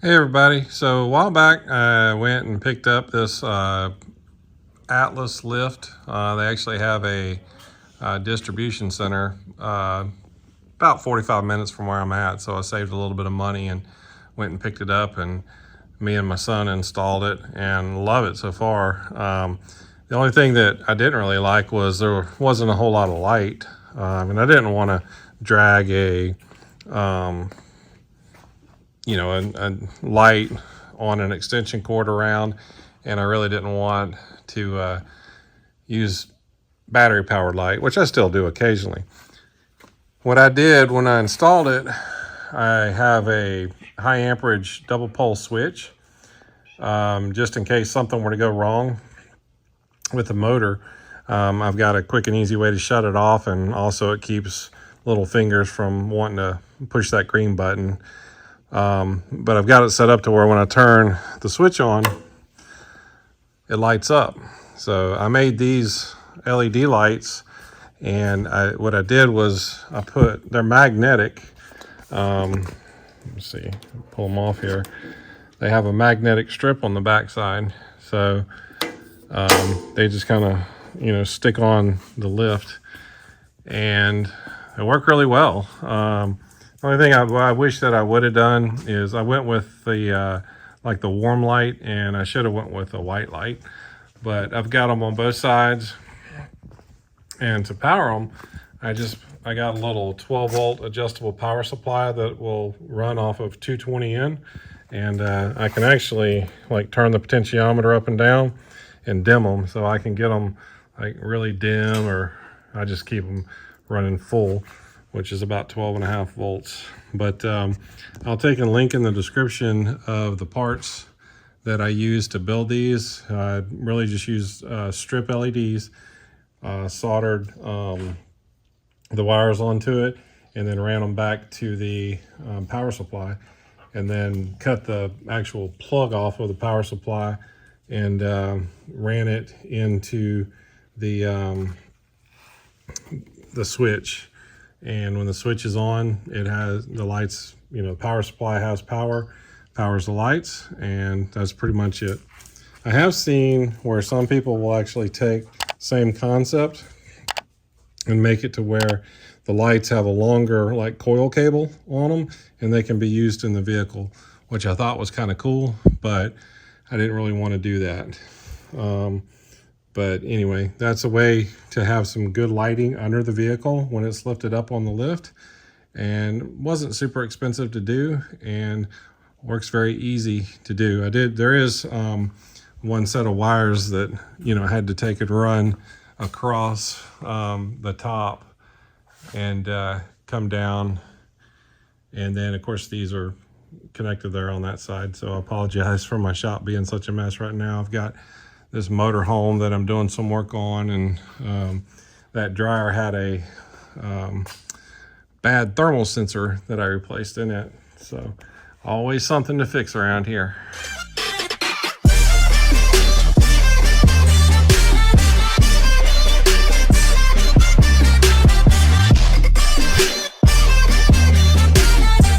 Hey everybody, so a while back I went and picked up this Atlas lift. They actually have a distribution center about 45 minutes from where I'm at, so I saved a little bit of money and went and picked it up, and me and my son installed it and love it so far. The only thing that I didn't really like was there wasn't a whole lot of light, and I didn't want to drag a a light on an extension cord around, and I really didn't want to use battery powered light, which I still do occasionally. What I did when I installed it, I have a high amperage double pole switch, just in case something were to go wrong with the motor. I've got a quick and easy way to shut it off, and also it keeps little fingers from wanting to push that green button. But I've got it set up to where when I turn the switch on, it lights up. So I made these LED lights, and what I did was they're magnetic. Let's see, pull them off here. They have a magnetic strip on the backside, so they just kind of stick on the lift, and they work really well. The only thing I wish that I would have done is I went with the like the warm light, and I should have went with a white light, but I've got them on both sides. And to power them, I got a little 12-volt adjustable power supply that will run off of 220N, and I can actually like turn the potentiometer up and down and dim them, so I can get them like really dim, or I just keep them running full, which is about 12.5 volts. But I'll take a link in the description of the parts that I use to build these. I really just used strip LEDs, soldered the wires onto it, and then ran them back to the power supply, and then cut the actual plug off of the power supply and ran it into the switch. And when the switch is on, it has the lights, the power supply has powers the lights, and that's pretty much it. I have seen where some people will actually take same concept and make it to where the lights have a longer like coil cable on them, and they can be used in the vehicle, which I thought was kind of cool, but I didn't really want to do that. But anyway, that's a way to have some good lighting under the vehicle when it's lifted up on the lift, and wasn't super expensive to do, and works very easy to do. There is one set of wires that I had to take and run across the top and come down, and then of course these are connected there on that side. So I apologize for my shop being such a mess right now. I've got this motor home that I'm doing some work on, and that dryer had a bad thermal sensor that I replaced in it. So always something to fix around here.